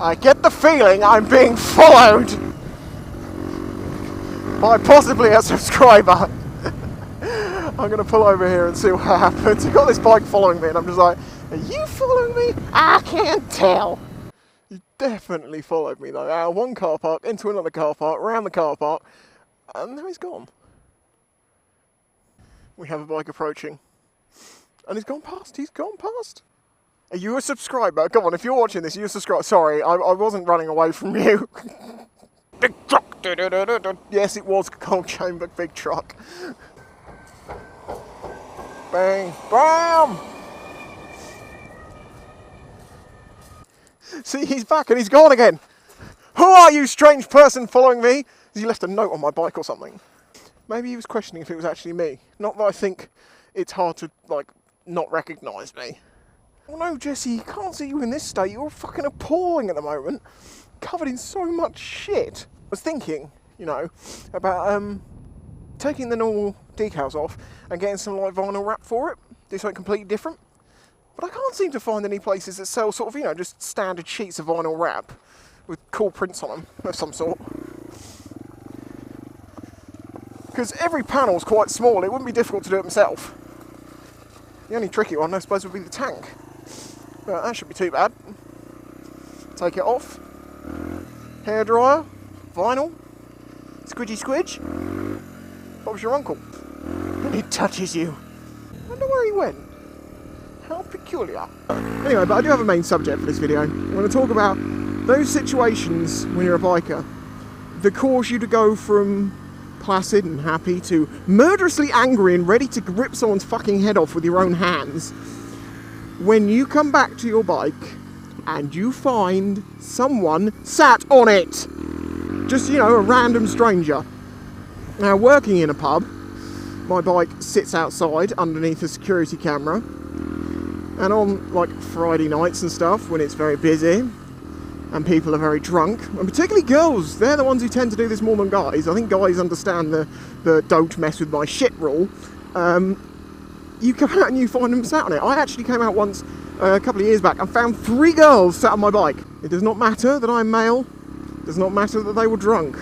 I get the feeling I'm being followed by possibly a subscriber. I'm going to pull over here and see what happens. You've got this bike following me and I'm just like, are you following me? I can't tell. You definitely followed me though. Out of one car park, into another car park, around the car park, and now he's gone. We have a bike approaching. And he's gone past. He's gone past. Are you a subscriber? Come on, if you're watching this, you're a subscriber. Sorry, I wasn't running away from you. Big truck. Yes, it was cold chamber big truck. Bang. Bam! See, he's back and he's gone again. Who are you, strange person following me? Has he left a note on my bike or something? Maybe he was questioning if it was actually me. Not that I think it's hard to, like, not recognise me. Oh no, Jesse, I can't see you in this state. You're fucking appalling at the moment. Covered in so much shit. I was thinking, you know, about taking the normal decals off and getting some like vinyl wrap for it. Do something completely different. But I can't seem to find any places that sell sort of, you know, just standard sheets of vinyl wrap with cool prints on them of some sort. Because every panel's quite small, it wouldn't be difficult to do it myself. The only tricky one, I suppose, would be the tank. But that shouldn't be too bad. Take it off. Hairdryer, vinyl, squidgy squidge. Bob's your uncle. And he touches you. I wonder where he went. How peculiar. Anyway, but I do have a main subject for this video. I'm going to talk about those situations when you're a biker that cause you to go from placid and happy to murderously angry and ready to rip someone's fucking head off with your own hands when you come back to your bike and you find someone sat on it. Just, you know, a random stranger. Now, working in a pub, my bike sits outside underneath a security camera, and on like Friday nights and stuff when it's very busy and people are very drunk, and particularly girls, they're the ones who tend to do this more than guys. I think guys understand the don't mess with my shit rule. You come out and you find them sat on it. I actually came out once a couple of years back and found 3 girls sat on my bike. It does not matter that I'm male. It does not matter that they were drunk.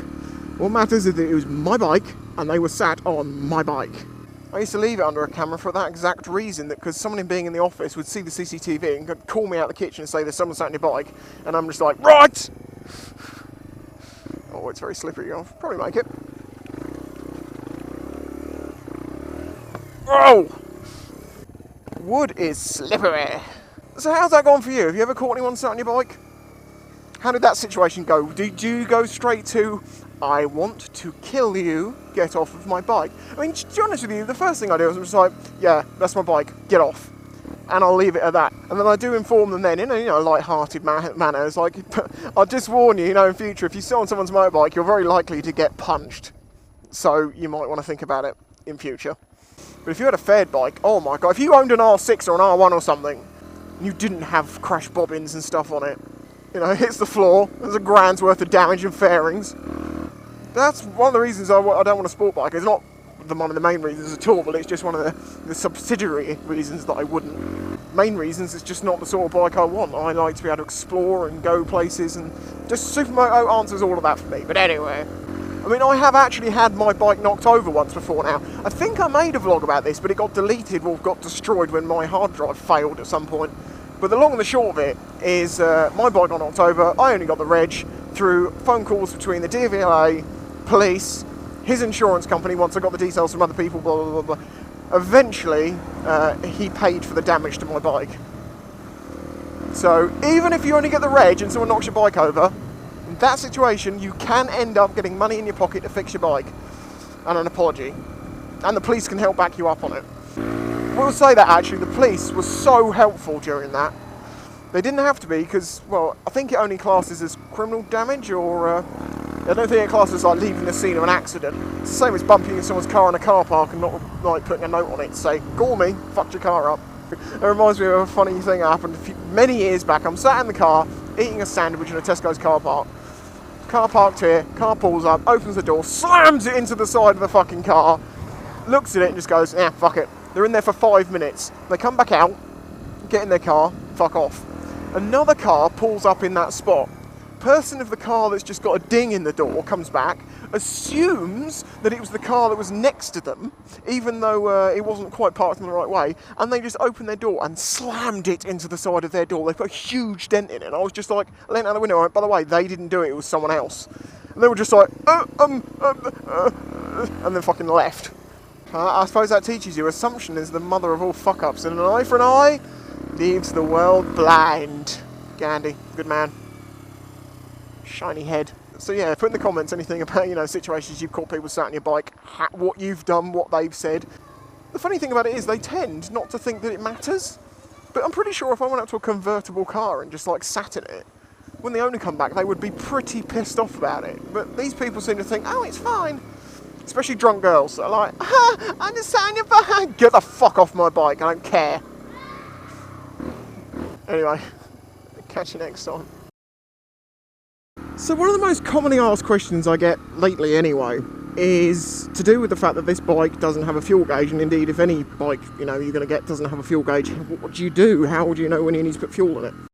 What matters is that it was my bike and they were sat on my bike. I used to leave it under a camera for that exact reason, that because someone being in the office would see the CCTV and call me out the kitchen and say there's someone sat on your bike, and I'm just like, right! Oh, it's very slippery. I'll probably make it. Oh! Wood is slippery. So how's that gone for you? Have you ever caught anyone sat on your bike? How did that situation go? Did you go straight to, I want to kill you, get off of my bike? I mean, to be honest with you, the first thing I do is I'm just like, yeah, that's my bike, get off. And I'll leave it at that. And then I do inform them then in a, you know, light-hearted manner. It's like, I'll just warn you, you know, in future, if you sit on someone's motorbike, you're very likely to get punched. So you might want to think about it in future. But if you had a fared bike, oh my god, if you owned an R6 or an R1 or something, and you didn't have crash bobbins and stuff on it, you know, it hits the floor, there's a grand's worth of damage and fairings. That's one of the reasons I don't want a sport bike. It's not one of the main reasons at all, but it's just one of the subsidiary reasons that I wouldn't. Main reasons, it's just not the sort of bike I want. I like to be able to explore and go places, and just Supermoto answers all of that for me. But anyway, I mean, I have actually had my bike knocked over once before now. I think I made a vlog about this, but it got deleted or got destroyed when my hard drive failed at some point. But the long and the short of it is my bike got knocked over. I only got the reg through phone calls between the DVLA, police, his insurance company, once I got the details from other people, blah, blah, blah, blah. Eventually, he paid for the damage to my bike. So, even if you only get the reg and someone knocks your bike over, in that situation, you can end up getting money in your pocket to fix your bike, and an apology. And the police can help back you up on it. We'll say that actually, the police were so helpful during that. They didn't have to be, because, well, I think it only classes as criminal damage, or I don't think it classes like leaving the scene of an accident. It's the same as bumping into someone's car in a car park and not like putting a note on it to say, call me, fucked your car up. It reminds me of a funny thing that happened many years back. I'm sat in the car, eating a sandwich in a Tesco's car park. Car parked here, car pulls up, opens the door, slams it into the side of the fucking car, looks at it and just goes, yeah, fuck it. They're in there for 5 minutes. They come back out, get in their car, fuck off. Another car pulls up in that spot. person of the car that's just got a ding in the door comes back, assumes that it was the car that was next to them, even though it wasn't quite parked in the right way, and they just opened their door and slammed it into the side of their door. They put a huge dent in it, and I was just like, I leant out the window, I went, by the way, they didn't do it, it was someone else. And they were just like, and then fucking left. I suppose that teaches you assumption is the mother of all fuck-ups, and an eye for an eye leaves the world blind. Gandhi, good man. Shiny head. So yeah, put in the comments anything about, you know, situations you've caught people sat on your bike, what you've done, what they've said. The funny thing about it is they tend not to think that it matters, but I'm pretty sure if I went up to a convertible car and just like sat in it, when the owner come back they would be pretty pissed off about it. But these people seem to think, oh, it's fine. Especially drunk girls that are like, I'm just sat on your bike. Get the fuck off my bike, I don't care. Anyway, catch you next time. So one of the most commonly asked questions I get lately anyway is to do with the fact that this bike doesn't have a fuel gauge, and indeed if any bike, you know, you're going to get doesn't have a fuel gauge, what do you do? How would you know when you need to put fuel in it?